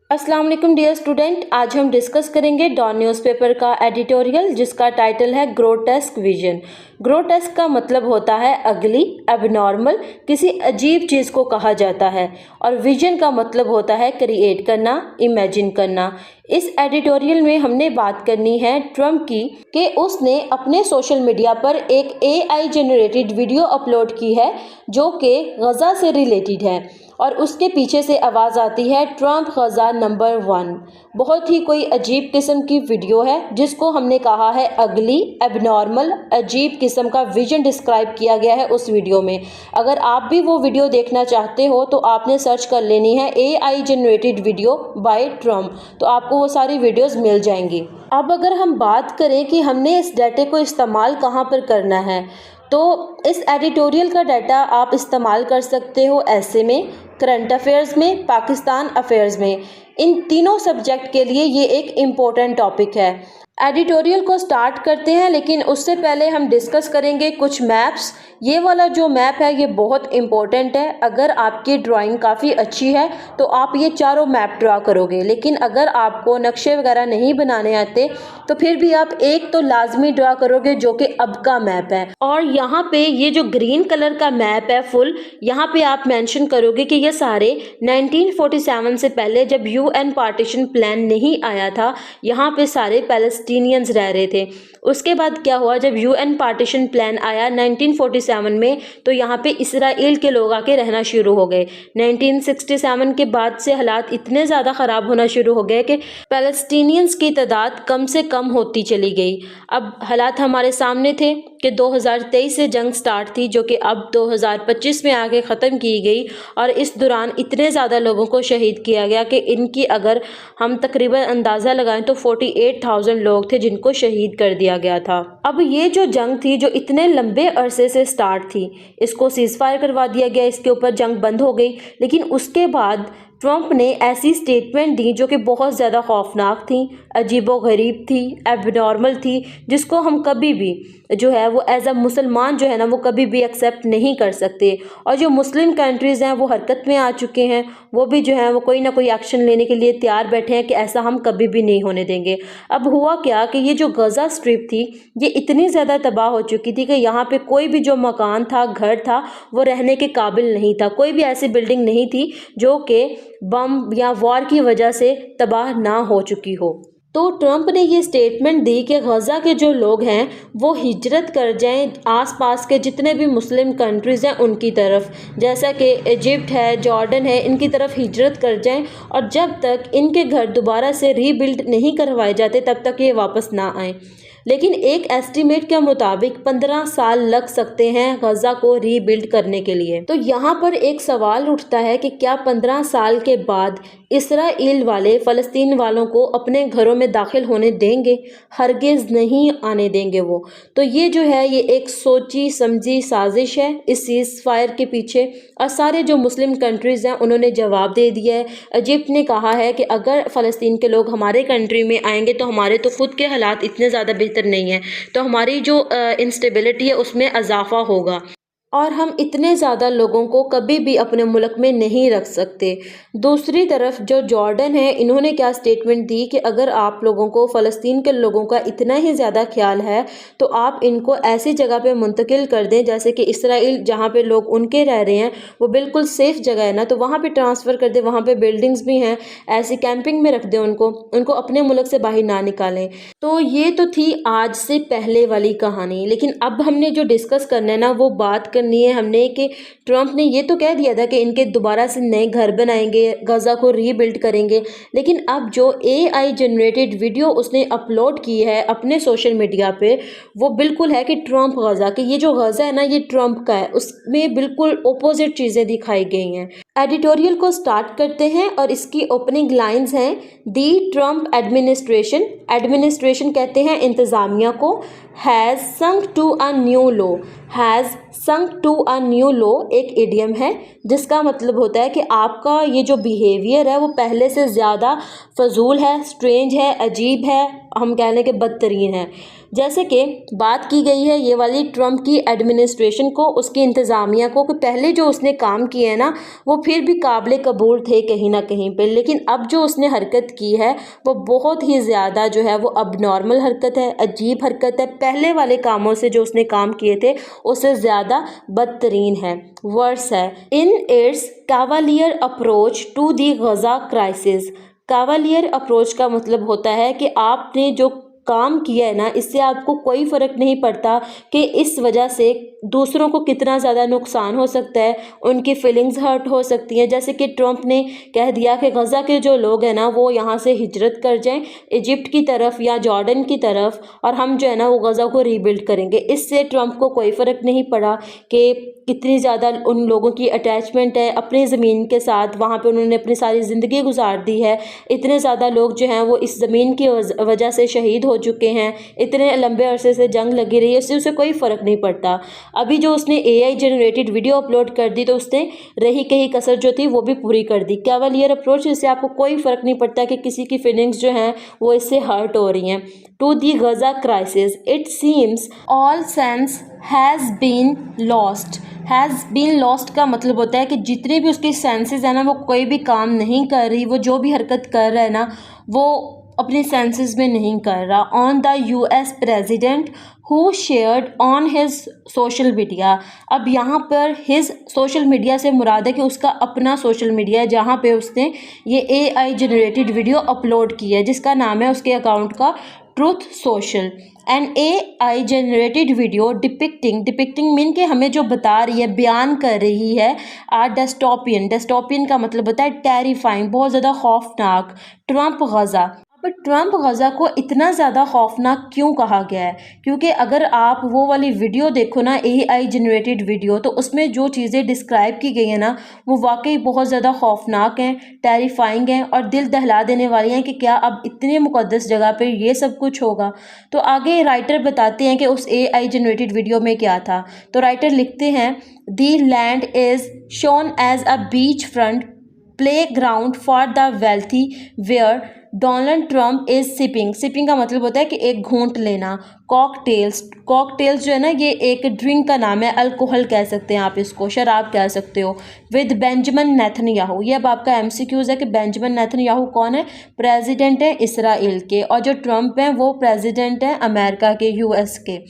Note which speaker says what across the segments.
Speaker 1: अस्सलाम वालेकुम dear student, आज हम डिस्कस करेंगे डॉन न्यूज़पेपर का एडिटोरियल जिसका टाइटल है ग्रोटेस्क विजन। ग्रोटेस्क का मतलब होता है अगली, एबनॉर्मल, किसी अजीब चीज़ को कहा जाता है, और विजन का मतलब होता है क्रिएट करना, इमेजिन करना। इस एडिटोरियल में हमने बात करनी है ट्रम्प की कि उसने अपने सोशल मीडिया पर एक AI जनरेटेड वीडियो अपलोड की है जो कि गज़ा से रिलेटेड है, और उसके पीछे से आवाज़ आती है ट्रम्प गज़ा नंबर 1। बहुत ही कोई अजीब किस्म की वीडियो है जिसको हमने कहा है अगली, एबनॉर्मल, अजीब किस्म का विजन डिस्क्राइब किया गया है उस वीडियो में। अगर आप भी वो वीडियो देखना चाहते हो तो आपने सर्च कर लेनी है AI generated video by Trump, तो आपको वो सारी वीडियोस मिल जाएंगी। अब अगर हम बात करें कि हमने इस डाटे को इस्तेमाल कहाँ पर करना है, तो इस एडिटोरियल का डाटा आप इस्तेमाल कर सकते हो ऐसे में, करंट अफेयर्स में, पाकिस्तान अफेयर्स में। इन तीनों सब्जेक्ट के लिए ये एक इम्पोर्टेंट टॉपिक है। एडिटोरियल को स्टार्ट करते हैं, लेकिन उससे पहले हम डिस्कस करेंगे कुछ मैप्स। ये वाला जो मैप है ये बहुत इम्पोर्टेंट है। अगर आपकी ड्राइंग काफ़ी अच्छी है तो आप ये चारों मैप ड्रा करोगे, लेकिन अगर आपको नक्शे वगैरह नहीं बनाने आते तो फिर भी आप एक तो लाजमी ड्रा करोगे जो कि अब का मैप है। और यहाँ पे ये जो ग्रीन कलर का मैप है फुल, यहाँ पे आप मेंशन करोगे कि ये सारे 1947 से पहले जब UN पार्टीशन प्लान नहीं आया था, यहाँ पे सारे पैलेस्टीनियंस रह रहे थे। उसके बाद क्या हुआ, जब UN पार्टीशन प्लान आया 1947 में, तो यहाँ पे इसराइल के लोग आके रहना शुरू हो गए। 1967 के बाद से हालात इतने ज़्यादा ख़राब होना शुरू हो गए कि पैलेस्टीनियंस की तादाद कम से कम होती चली गई। अब हालात हमारे सामने थे कि 2023 से जंग स्टार्ट थी, जो कि अब 2025 में आके ख़त्म की गई, और इस दौरान इतने ज़्यादा लोगों को शहीद किया गया कि इनकी अगर हम तकरीबन अंदाज़ा लगाएं तो 48,000 लोग थे जिनको शहीद कर दिया गया था। अब ये जो जंग थी जो इतने लंबे अरसे से स्टार्ट थी, इसको सीज़ फायर करवा दिया गया, इसके ऊपर जंग बंद हो गई। लेकिन उसके बाद ट्रम्प ने ऐसी स्टेटमेंट दी जो कि बहुत ज़्यादा खौफनाक थी, अजीबोगरीब थी, एबनॉर्मल थी, जिसको हम कभी भी जो है वो एज अ मुसलमान जो है ना वो कभी भी एक्सेप्ट नहीं कर सकते। और जो मुस्लिम कंट्रीज़ हैं वो हरकत में आ चुके हैं, वो भी जो है वो कोई ना कोई एक्शन लेने के लिए तैयार बैठे हैं कि ऐसा हम कभी भी नहीं होने देंगे। अब हुआ क्या कि ये जो गज़ा स्ट्रिप थी ये इतनी ज़्यादा तबाह हो चुकी थी कि यहाँ पे कोई भी जो मकान था, घर था, वो रहने के काबिल नहीं था। कोई भी ऐसी बिल्डिंग नहीं थी जो कि बम या वॉर की वजह से तबाह ना हो चुकी हो। तो ट्रम्प ने ये स्टेटमेंट दी कि गज़ा के जो लोग हैं वो हिजरत कर जाएं आसपास के जितने भी मुस्लिम कंट्रीज़ हैं उनकी तरफ, जैसा कि इजिप्ट है, जॉर्डन है, इनकी तरफ हिजरत कर जाएं, और जब तक इनके घर दोबारा से रीबिल्ड नहीं करवाए जाते तब तक ये वापस ना आएँ। लेकिन एक एस्टीमेट के मुताबिक 15 साल लग सकते हैं गज़ा को रीबिल्ड करने के लिए। तो यहाँ पर एक सवाल उठता है कि क्या 15 साल के बाद इसराइल वाले फ़लस्तीन वालों को अपने घरों में दाखिल होने देंगे? हरगिज़ नहीं आने देंगे वो। तो ये जो है ये एक सोची समझी साजिश है इस सीज़ फायर के पीछे, और सारे जो मुस्लिम कंट्रीज़ हैं उन्होंने जवाब दे दिया है। इजिप्ट ने कहा है कि अगर फ़लस्तीन के लोग हमारे कंट्री में आएंगे तो हमारे तो खुद के हालात इतने ज़्यादा बेहतर नहीं है, तो हमारी जो इंस्टेबिलिटी है उसमें इजाफा होगा, और हम इतने ज़्यादा लोगों को कभी भी अपने मुल्क में नहीं रख सकते। दूसरी तरफ जो जॉर्डन है, इन्होंने क्या स्टेटमेंट दी कि अगर आप लोगों को फ़लस्तीन के लोगों का इतना ही ज़्यादा ख्याल है तो आप इनको ऐसी जगह पे मुंतकिल कर दें, जैसे कि इसराइल जहाँ पे लोग उनके रह रहे हैं वो बिल्कुल सेफ़ जगह है ना, तो वहाँ पे ट्रांसफ़र कर दें, वहाँ पे बिल्डिंग्स भी हैं, ऐसी कैंपिंग में रख दें उनको अपने मुल्क से बाहर ना निकालें। तो ये तो थी आज से पहले वाली कहानी, लेकिन अब हमने जो डिस्कस करना है ना वो बात करनी है हमने कि ट्रम्प ने ये तो कह दिया था कि इनके दोबारा से नए घर बनाएंगे, गज़ा को रीबिल्ड करेंगे, लेकिन अब जो AI जनरेटेड वीडियो उसने अपलोड की है अपने सोशल मीडिया पे, वो बिल्कुल है कि ट्रम्प गज़ा कि ये जो गज़ा है ना ये ट्रम्प का है, उसमें बिल्कुल ओपोजिट चीज़ें दिखाई गई हैं। एडिटोरियल को स्टार्ट करते हैं और इसकी ओपनिंग लाइंस हैं, दी ट्रम्प एडमिनिस्ट्रेशन कहते हैं इंतज़ामिया को, has sunk to a new low. Has sunk to a new low एक इडियम है जिसका मतलब होता है कि आपका ये जो बिहेवियर है वो पहले से ज़्यादा फजूल है, स्ट्रेंज है, अजीब है, हम कह लें कि बदतरीन है। जैसे कि बात की गई है ये वाली ट्रंप की एडमिनिस्ट्रेशन को, उसकी इंतज़ामिया को, कि पहले जो उसने काम किए हैं ना वो फिर भी काबिल कबूल थे कहीं ना कहीं पे, लेकिन अब जो उसने हरकत की है वो बहुत ही ज़्यादा जो है वो अब नॉर्मल हरकत है, अजीब हरकत है। पहले वाले कामों से जो उसने काम किए थे उससे ज़्यादा बदतरीन है, वर्स है। In its cavalier approach to the Gaza crisis. Cavalier approach का मतलब होता है कि आपने जो काम किया है ना इससे आपको कोई फ़र्क नहीं पड़ता कि इस वजह से दूसरों को कितना ज़्यादा नुकसान हो सकता है, उनकी फीलिंग्स हर्ट हो सकती हैं। जैसे कि ट्रंप ने कह दिया कि गज़ा के जो लोग हैं ना वो यहाँ से हिजरत कर जाएं इजिप्ट की तरफ या जॉर्डन की तरफ, और हम जो है ना वो गज़ा को रीबिल्ड करेंगे। इससे ट्रंप को कोई फ़र्क नहीं पड़ा कि कितनी ज़्यादा उन लोगों की अटैचमेंट है अपनी ज़मीन के साथ, वहाँ पे उन्होंने अपनी सारी ज़िंदगी गुजार दी है। इतने ज़्यादा लोग जो हैं वो इस ज़मीन की वजह से शहीद हो चुके हैं, इतने लंबे अरसे से जंग लगी रही है, इससे उसे कोई फ़र्क नहीं पड़ता। अभी जो उसने AI जनरेटेड वीडियो अपलोड कर दी तो उसने रही कहीं कसर जो थी वो भी पूरी कर दी। कैवलियर अप्रोच, इससे आपको कोई फ़र्क नहीं पड़ता कि किसी की फीलिंग्स जो हैं वो इससे हर्ट हो रही हैं। To the Gaza crisis it seems all sense has been lost. Has been lost का मतलब होता है कि जितने भी उसके सेंसेस हैं ना वो कोई भी काम नहीं कर रही, वो जो भी हरकत कर रहा है ना वो अपने सेंसेस में नहीं कर रहा। On the US president who shared on his social media. अब यहाँ पर हिज सोशल मीडिया से मुराद है कि उसका अपना सोशल मीडिया है जहाँ पे उसने ये AI जनरेटेड वीडियो अपलोड की है जिसका नाम है उसके अकाउंट का Truth Social. An AI generated video depicting mean के हमें जो बता रही है, बयान कर रही है डेस्टोपियन का मतलब होता है टेरिफाइंग, बहुत ज़्यादा खौफनाक। ट्रंप गज़ा, पर ट्रंप गज़ा को इतना ज़्यादा खौफनाक क्यों कहा गया है? क्योंकि अगर आप वो वाली वीडियो देखो ना AI जनरेटेड वीडियो, तो उसमें जो चीज़ें डिस्क्राइब की गई हैं ना वो वाकई बहुत ज़्यादा खौफनाक हैं, टेरिफाइंग हैं और दिल दहला देने वाली हैं कि क्या अब इतने मुक़द्दस जगह पे ये सब कुछ होगा। तो आगे राइटर बताते हैं कि उस AI जनरेटेड वीडियो में क्या था। तो राइटर लिखते हैं, the land is shown as a beach front playground for the wealthy where Donald Trump is sipping का मतलब होता है कि एक घूंट लेना। कॉकटेल्स जो है ना ये एक ड्रिंक का नाम है, अल्कोहल कह सकते हैं आप इसको, शराब कह सकते हो। विद बेंजामिन नेतन्याहू, ये अब आपका MCQs है कि बेंजामिन नेतन्याहू कौन है? प्रेसिडेंट है इसराइल के, और जो ट्रंप हैं वो प्रेसिडेंट हैं अमेरिका के, US के।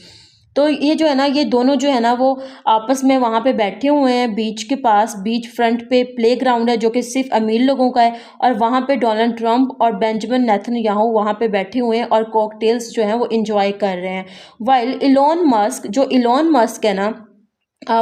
Speaker 1: तो ये जो है ना ये दोनों जो है ना वो आपस में वहाँ पे बैठे हुए हैं बीच के पास, बीच फ्रंट पे प्लेग्राउंड है जो कि सिर्फ अमीर लोगों का है, और वहाँ पे डोनाल्ड ट्रंप और बेंजामिन नेतन्याहू वहाँ पे बैठे हुए हैं और कॉकटेल्स जो हैं वो इंजॉय कर रहे हैं। वाइल इलॉन मस्क, जो इलॉन मस्क है ना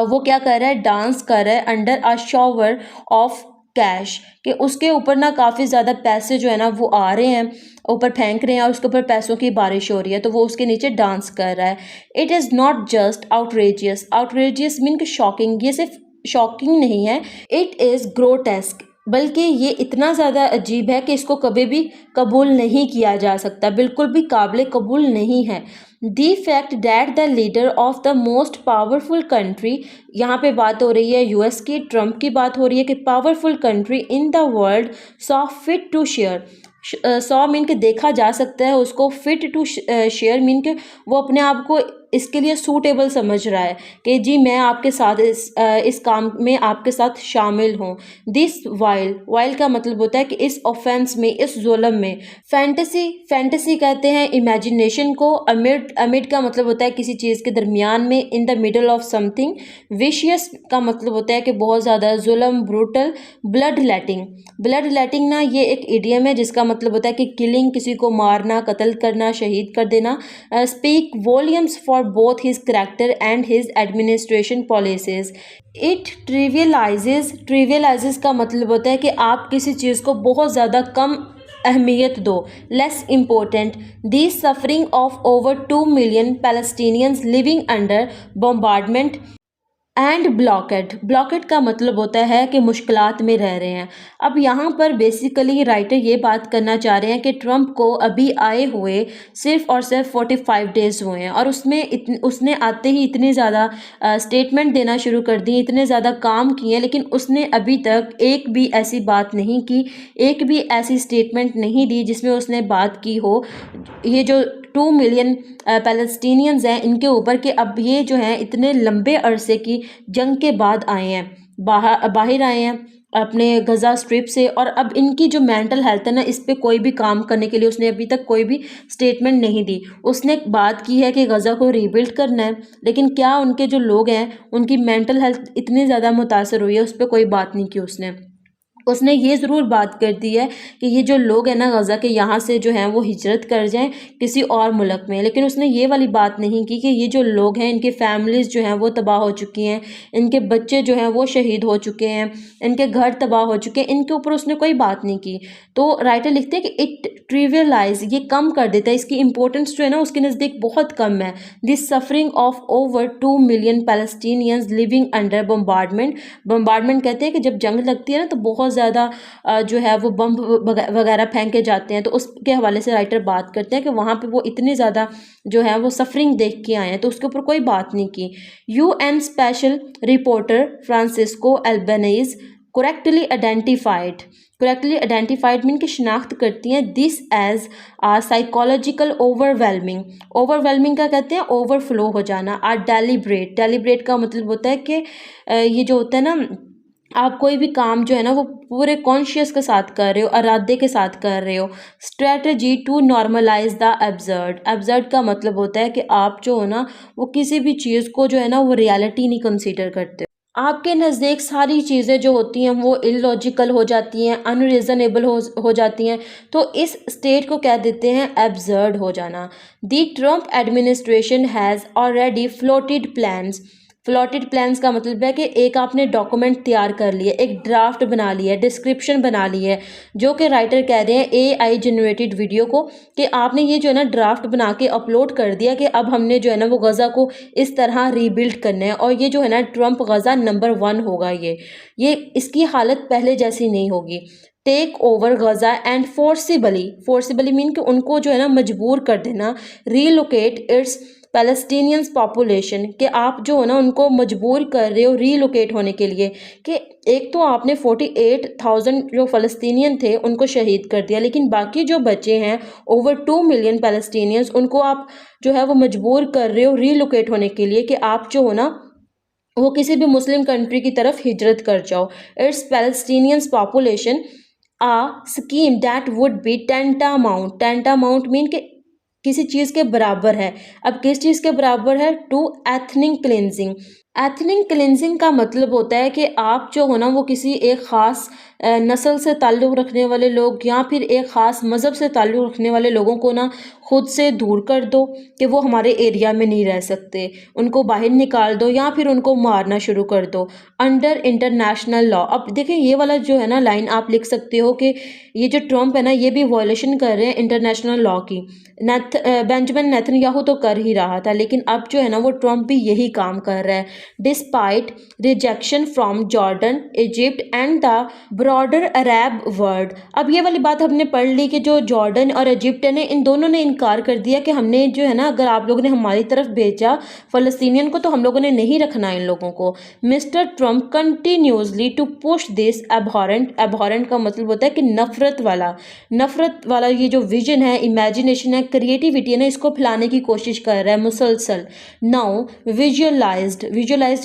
Speaker 1: वो क्या कर रहा है? डांस कर रहा है under a shower of cash, कि उसके ऊपर ना काफ़ी ज़्यादा पैसे जो है ना वो आ रहे हैं, ऊपर फेंक रहे हैं और उसके ऊपर पैसों की बारिश हो रही है, तो वो उसके नीचे डांस कर रहा है। It is not just outrageous mean कि शॉकिंग, ये सिर्फ शॉकिंग नहीं है, इट इज़ ग्रोटेस्क, बल्कि ये इतना ज़्यादा अजीब है कि इसको कभी भी कबूल नहीं किया जा सकता, बिल्कुल भी काबिल कबूल नहीं है। दी fact that the leader of the most powerful country, यहाँ पे बात हो रही है US की, ट्रंप की बात हो रही है कि powerful country in the world saw fit to share, saw mean के देखा जा सकता है उसको, फिट टू शेयर मीन के वो अपने आप को इसके लिए सूटेबल समझ रहा है कि जी मैं आपके साथ इस काम में आपके साथ शामिल हूँ। दिस वाइल का मतलब होता है कि इस ऑफेंस में, इस जुल्म में। फैंटेसी कहते हैं इमेजिनेशन को। अमिड का मतलब होता है किसी चीज़ के दरमियान में, in the middle of something. Vicious का मतलब होता है कि बहुत ज़्यादा जुल्म, ब्रूटल। ब्लड लेटिंग ना ये एक इडियम है जिसका मतलब होता है कि किलिंग, किसी को मारना, कत्ल करना, शहीद कर देना। Speak volumes for both his character and his administration policies. It trivializes का मतलब होता है कि आप किसी चीज़ को बहुत ज़्यादा कम अहमियत दो, less important. The suffering of over 2 million Palestinians living under bombardment and blockade, blockade का मतलब होता है कि मुश्किलात में रह रहे हैं। अब यहाँ पर बेसिकली राइटर ये बात करना चाह रहे हैं कि ट्रंप को अभी आए हुए सिर्फ और सिर्फ 45 डेज़ हुए हैं और उसने आते ही इतनी ज़्यादा स्टेटमेंट देना शुरू कर दी, इतने ज़्यादा काम किए, लेकिन उसने अभी तक एक भी ऐसी बात नहीं की, एक भी ऐसी स्टेटमेंट नहीं दी जिसमें उसने बात की हो ये जो 2 मिलियन पैलेस्टीनियंस हैं इनके ऊपर, कि अब ये जो हैं इतने लंबे अरसे की जंग के बाद आए हैं, बाहर आए हैं अपने गज़ा स्ट्रिप से, और अब इनकी जो मेंटल हेल्थ है ना, इस पे कोई भी काम करने के लिए उसने अभी तक कोई भी स्टेटमेंट नहीं दी। उसने बात की है कि गज़ा को रीबिल्ड करना है, लेकिन क्या उनके जो लोग हैं उनकी मेंटल हेल्थ इतनी ज़्यादा मुतासर हुई है, उस पर कोई बात नहीं की उसने ये ज़रूर बात कर दी है कि ये जो लोग हैं ना गज़ा के, यहाँ से जो हैं वो हिजरत कर जाएं किसी और मुल्क में, लेकिन उसने ये वाली बात नहीं की कि ये जो लोग हैं इनके फैमिलीज़ जो हैं वो तबाह हो चुकी हैं, इनके बच्चे जो हैं वो शहीद हो चुके हैं, इनके घर तबाह हो चुके हैं, इनके ऊपर उसने कोई बात नहीं की। तो राइटर लिखते हैं कि इट ट्रिवियलाइज, ये कम कर देता है, इसकी इंपॉर्टेंस जो है ना उसके नज़दीक बहुत कम है। This suffering of over 2 million Palestinians living under bombardment, bombardment कहते हैं कि जब जंग लगती है ना तो बहुत ज़्यादा जो है वो बम वगैरह फेंके जाते हैं, तो उसके हवाले से राइटर बात करते हैं कि वहाँ पे वो इतनी ज़्यादा जो है वो सफरिंग देख के आए हैं, तो उसके ऊपर कोई बात नहीं की। UN special rapporteur Francesco Albanese correctly identified mean की शिनाख्त करती हैं this as a psychological overwhelming का कहते हैं ओवरफ्लो हो जाना। डेलिब्रेट का मतलब होता है कि ये जो होता है ना, आप कोई भी काम जो है ना वो पूरे कॉन्शियस के साथ कर रहे हो, इरादे के साथ कर रहे हो। Strategy to normalize the absurd का मतलब होता है कि आप जो हो ना वो किसी भी चीज़ को जो है ना वो रियलिटी नहीं कंसीडर करते, आपके नज़दीक सारी चीज़ें जो होती हैं वो इलॉजिकल हो जाती हैं, अनरीज़नेबल हो जाती हैं, तो इस स्टेट को कह देते हैं एब्सर्ड हो जाना। The Trump administration has already floated plans का मतलब है कि एक आपने डॉक्यूमेंट तैयार कर लिया, एक ड्राफ्ट बना लिया, डिस्क्रिप्शन बना ली है, जो कि राइटर कह रहे हैं AI जनरेटेड वीडियो को, कि आपने ये जो है ना ड्राफ्ट बना के अपलोड कर दिया कि अब हमने जो है ना वो गज़ा को इस तरह रीबिल्ड करना है, और ये जो है ना ट्रंप गज़ा नंबर 1 होगा, ये इसकी हालत पहले जैसी नहीं होगी। Take over Gaza and forcibly mean कि उनको जो है ना मजबूर कर देना, रीलोकेट इट्स पैलेस्टीनियंस पॉपुलेशन, कि आप जो है ना उनको मजबूर कर रहे हो रीलोकेट होने के लिए, कि एक तो आपने 48,000 जो फ़लस्तीनियन थे उनको शहीद कर दिया, लेकिन बाकी जो बचे हैं ओवर 2 मिलियन पैलेस्टीनियंस, उनको आप जो है वो मजबूर कर रहे हो रीलोकेट होने के लिए, कि आप जो हो ना वो किसी भी मुस्लिम कंट्री की तरफ हिजरत कर जाओ। It's Palestinians population a scheme that would be tantamount mean के किसी चीज़ के बराबर है। अब किस चीज़ के बराबर है? टू एथनिक क्लिनजिंग का मतलब होता है कि आप जो हो ना वो किसी एक ख़ास नस्ल से ताल्लुक़ रखने वाले लोग या फिर एक ख़ास मज़हब से ताल्लुक़ रखने वाले लोगों को ना खुद से दूर कर दो कि वो हमारे एरिया में नहीं रह सकते, उनको बाहर निकाल दो या फिर उनको मारना शुरू कर दो अंडर इंटरनेशनल लॉ। अब देखिए ये वाला जो है ना लाइन आप लिख सकते हो कि ये जो ट्रंप है ना ये भी वॉयलेशन कर रहे हैं इंटरनेशनल लॉ की। बेंजामिन नेतन्याहू तो कर ही रहा था, लेकिन अब जो है ना वो ट्रंप भी यही काम कर रहा है। Despite rejection from Jordan, Egypt and the broader Arab world. अब ये वाली बात हमने पढ़ ली कि जो जॉर्डन और इजिप्ट ने इन दोनों ने इनकार कर दिया कि हमने जो है ना अगर आप लोगों ने हमारी तरफ भेजा फ़लस्तीनियन को तो हम लोगों ने नहीं रखना इन लोगों को। Mister Trump continuously to push this abhorrent का मतलब होता है कि नफरत वाला ये जो विजन है, इमेजिनेशन है, क्रिएटिविटी है ना, इसको फैलाने की कोशिश कर रहा है मुसलसल। नाउ विजुअलाइज्ड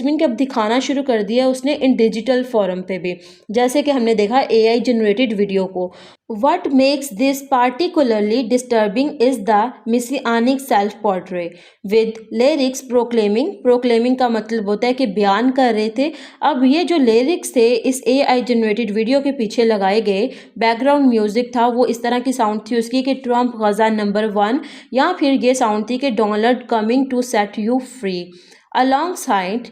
Speaker 1: मीन कि अब दिखाना शुरू कर दिया उसने इन डिजिटल फॉर्म पे भी, जैसे कि हमने देखा AI जनरेटेड वीडियो को। What makes this particularly disturbing is the messianic self-portrait with lyrics proclaiming का मतलब होता है कि बयान कर रहे थे। अब ये जो लिरिक्स थे इस AI जनरेटेड वीडियो के पीछे लगाए गए बैकग्राउंड म्यूजिक था, वो इस तरह की साउंड थी उसकी कि ट्रंप गज़ा नंबर 1, या फिर ये साउंड थी कि Donald coming to set you free. Alongside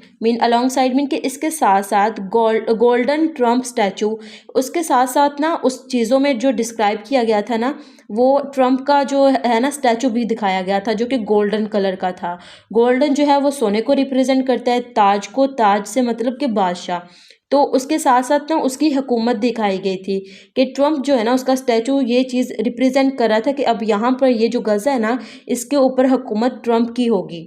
Speaker 1: mean कि इसके साथ साथ गोल्डन ट्रम्प स्टैचू, उसके साथ साथ ना उस चीज़ों में जो डिस्क्राइब किया गया था ना, वो ट्रम्प का जो है ना स्टैचू भी दिखाया गया था जो कि गोल्डन कलर का था। गोल्डन जो है वो सोने को रिप्रेजेंट करता है, ताज को, ताज से मतलब कि बादशाह। तो उसके साथ साथ ना उसकी हुकूमत दिखाई गई थी कि ट्रम्प जो है ना उसका स्टैचू ये चीज़ रिप्रेजेंट कर रहा था कि अब यहाँ पर ये जो गज़ा है ना इसके ऊपर हुकूमत ट्रम्प की होगी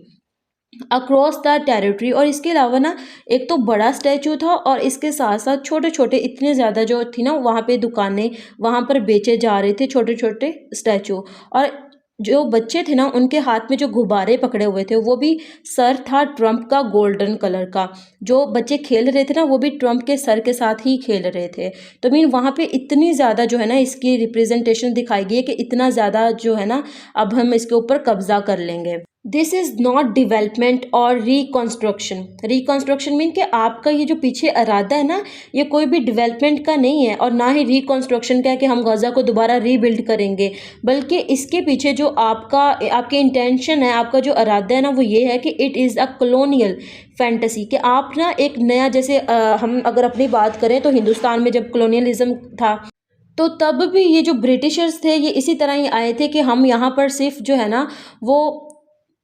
Speaker 1: अक्रॉस द टेरिटरी। और इसके अलावा ना एक तो बड़ा स्टैचू था और इसके साथ साथ छोटे छोटे इतने ज़्यादा जो थी ना वहाँ पे दुकानें, वहाँ पर बेचे जा रहे थे छोटे छोटे स्टैचू। और जो बच्चे थे ना उनके हाथ में जो गुब्बारे पकड़े हुए थे वो भी सर था ट्रम्प का गोल्डन कलर का। जो बच्चे खेल रहे थे ना वो भी ट्रम्प के सर के साथ ही खेल रहे थे। तो मीन वहाँ पे इतनी ज़्यादा जो है ना इसकी रिप्रेजेंटेशन दिखाई गई है कि इतना ज़्यादा जो है ना अब हम इसके ऊपर कब्जा कर लेंगे। दिस इज़ नॉट डिवेलपमेंट और रिकन्स्ट्रक्शन। रिकन्स्ट्रक्शन मीन कि आपका ये जो पीछे इरादा है ना ये कोई भी डेवलपमेंट का नहीं है और ना ही रिकन्स्ट्रक्शन का है कि हम गज़ा को दोबारा रीबिल्ड करेंगे, बल्कि इसके पीछे जो आपके इंटेंशन है, आपका जो इरादा है ना वो ये है कि it is a colonial fantasy. कि आप ना एक नया जैसे हम अगर अपनी बात करें तो हिंदुस्तान में जब कॉलोनियलिज्म था तो तब भी ये जो ब्रिटिशर्स थे ये इसी तरह ही आए थे कि हम यहाँ पर सिर्फ जो है ना वो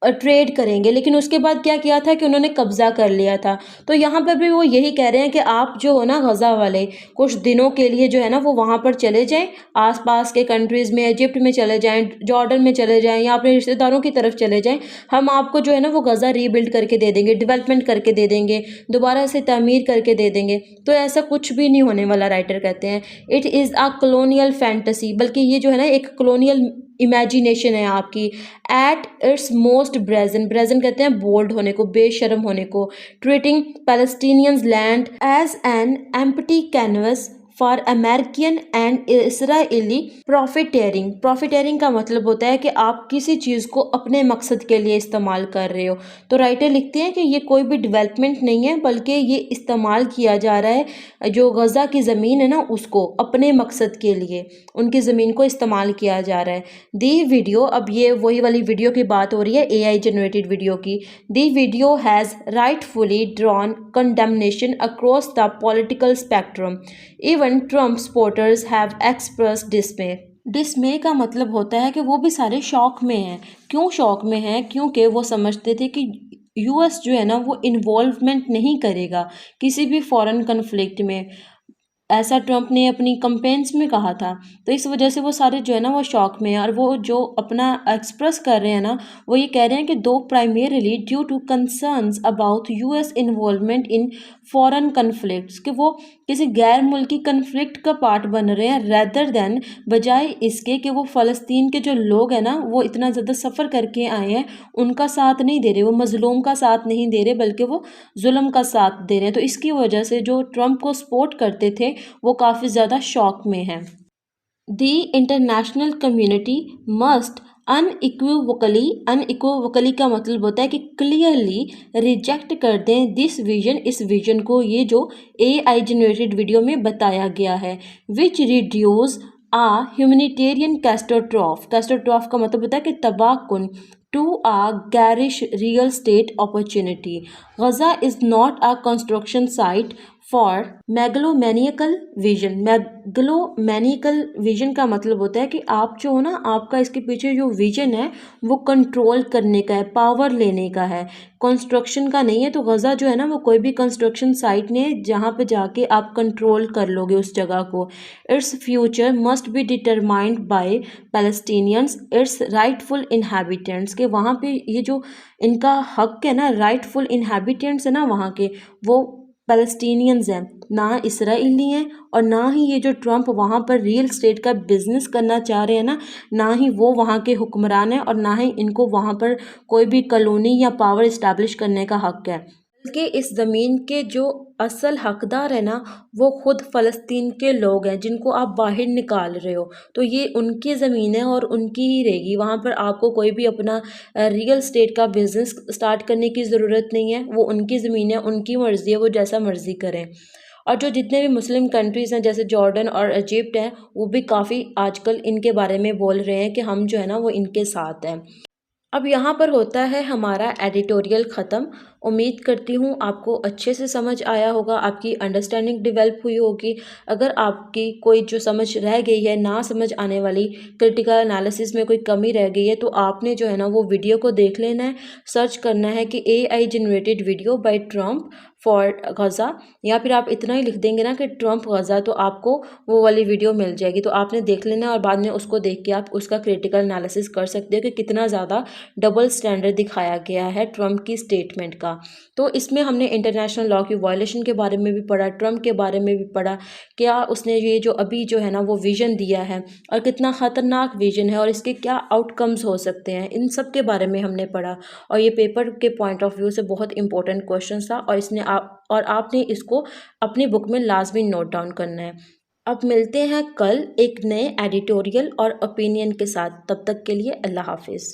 Speaker 1: ट्रेड करेंगे, लेकिन उसके बाद क्या किया था कि उन्होंने कब्ज़ा कर लिया था। तो यहाँ पर भी वो यही कह रहे हैं कि आप जो हो ना गज़ा वाले कुछ दिनों के लिए जो है ना वो वहाँ पर चले जाएं, आसपास के कंट्रीज़ में, इजिप्ट में चले जाएं, जॉर्डन में चले जाएं या अपने रिश्तेदारों की तरफ चले जाएं। हम आपको जो है ना वो गज़ा रीबिल्ड करके दे देंगे, डेवलपमेंट करके दे देंगे, दोबारा से तामीर करके दे देंगे। तो ऐसा कुछ भी नहीं होने वाला, राइटर कहते हैं। It is a colonial fantasy, बल्कि ये जो है ना एक कॉलोनियल इमेजिनेशन है आपकी। At its most brazen, brazen कहते हैं बोल्ड होने को, बेशर्म होने को। Treating Palestinians land as an empty canvas for American and Israeli profiteering. Profiteering का मतलब होता है कि आप किसी चीज़ को अपने मकसद के लिए इस्तेमाल कर रहे हो। तो राइटर लिखते हैं कि ये कोई भी डेवलपमेंट नहीं है, बल्कि ये इस्तेमाल किया जा रहा है जो गज़ा की ज़मीन है ना उसको अपने मकसद के लिए, उनकी ज़मीन को इस्तेमाल किया जा रहा है। दी वीडियो, अब ये वही वाली वीडियो की बात हो रही है, AI जनरेटेड वीडियो की। The video has rightfully drawn condemnation across the political spectrum. Even Trump supporters have express dismay. Dismay का मतलब होता है कि वो भी सारे शौक में हैं। क्यों शौक में हैं? क्योंकि वो समझते थे कि US जो है ना वो इन्वॉल्वमेंट नहीं करेगा किसी भी फॉरेन कन्फ्लिक्ट में। ऐसा ट्रम्प ने अपनी कंपेन्स में कहा था। तो इस वजह से वो सारे जो है ना वो शॉक में हैं और वो जो अपना एक्सप्रेस कर रहे हैं ना वो ये कह रहे हैं कि दो primarily due to concerns about US involvement in foreign conflicts, कि वो किसी गैर मुल्की कन्फ्लिक्ट का पार्ट बन रहे हैं रेदर देन, बजाय इसके कि वो फ़लस्तीन के जो लोग हैं ना वो इतना ज़्यादा सफ़र करके आए हैं उनका साथ नहीं दे रहे, वो मज़लूम का साथ नहीं दे रहे बल्कि वो जुल्म का साथ दे रहे हैं। तो इसकी वजह से जो ट्रम्प को सपोर्ट करते थे वो काफ़ी ज़्यादा शॉक में हैं। दी इंटरनेशनल कम्युनिटी मस्ट अनइक्वोकली का मतलब होता है कि क्लियरली रिजेक्ट कर दें दिस विजन, इस विजन को, ये जो AI जनरेटेड वीडियो में बताया गया है। विच रिड्यूस आ ह्यूमनिटेरियन कैस्टोट्रॉफ, कैस्टोट्रॉफ का मतलब होता है कि तबाह कुन, to a garish real estate opportunity. Gaza is not a construction site for megalomaniacal vision. Megalomaniacal vision का मतलब होता है कि आप जो हो ना आपका इसके पीछे जो विजन है वो कंट्रोल करने का है, पावर लेने का है, कंस्ट्रक्शन का नहीं है। तो गज़ा जो है ना वो कोई भी कंस्ट्रक्शन साइट नहीं है जहाँ पे जाके आप कंट्रोल कर लोगे उस जगह को। Its future must be determined by Palestinians it's rightful inhabitants, के वहाँ पे ये जो इनका हक है ना, राइटफुल इनहेबिटेंट्स है ना वहाँ के, वो पैलेस्टीनियंस हैं, ना इसराइली हैं। और ना ही ये जो ट्रम्प वहाँ पर रियल स्टेट का बिजनेस करना चाह रहे हैं ना ही वो वहाँ के हुक्मरान हैं और ना ही इनको वहाँ पर कोई भी कॉलोनी या पावर इस्टेब्लिश करने का हक है, बल्कि इस ज़मीन के जो असल हकदार है ना वो खुद फ़लस्तीन के लोग हैं जिनको आप बाहर निकाल रहे हो। तो ये उनकी ज़मीन है और उनकी ही रहेगी, वहाँ पर आपको कोई भी अपना रियल स्टेट का बिज़नेस स्टार्ट करने की ज़रूरत नहीं है। वो उनकी ज़मीन है, उनकी मर्ज़ी है, वो जैसा मर्ज़ी करें। और जो जितने भी मुस्लिम कंट्रीज़ हैं जैसे जॉर्डन और इजिप्ट हैं वो भी काफ़ी आजकल इनके बारे में बोल रहे हैं कि हम जो है ना वो इनके साथ हैं। अब यहाँ पर होता है हमारा एडिटोरियल ख़त्म। उम्मीद करती हूँ आपको अच्छे से समझ आया होगा, आपकी अंडरस्टैंडिंग डेवलप हुई होगी। अगर आपकी कोई जो समझ रह गई है, ना समझ आने वाली, क्रिटिकल एनालिसिस में कोई कमी रह गई है, तो आपने जो है ना वो वीडियो को देख लेना है। सर्च करना है कि AI generated video by Trump for Gaza, या फिर आप इतना ही लिख देंगे ना कि ट्रम्प गज़ा, तो आपको वो वाली वीडियो मिल जाएगी। तो आपने देख लेना है और बाद में उसको देख के आप उसका क्रिटिकल एनालिसिस कर सकते हो कि कितना ज़्यादा डबल स्टैंडर्ड दिखाया गया है ट्रम्प की स्टेटमेंट का। तो इसमें हमने इंटरनेशनल लॉ की वायलेशन के बारे में भी पढ़ा, ट्रम्प के बारे में भी पढ़ा, क्या उसने ये जो अभी जो है ना वो विज़न दिया है और कितना ख़तरनाक विज़न है और इसके क्या आउटकम्स हो सकते हैं, इन सब के बारे में हमने पढ़ा। और ये पेपर के पॉइंट ऑफ व्यू से बहुत इंपॉर्टेंट क्वेश्चन था और इसने आपने इसको अपनी बुक में लाजमी नोट डाउन करना है। अब मिलते हैं कल एक नए एडिटोरियल और ओपिनियन के साथ, तब तक के लिए अल्लाह हाफिज़।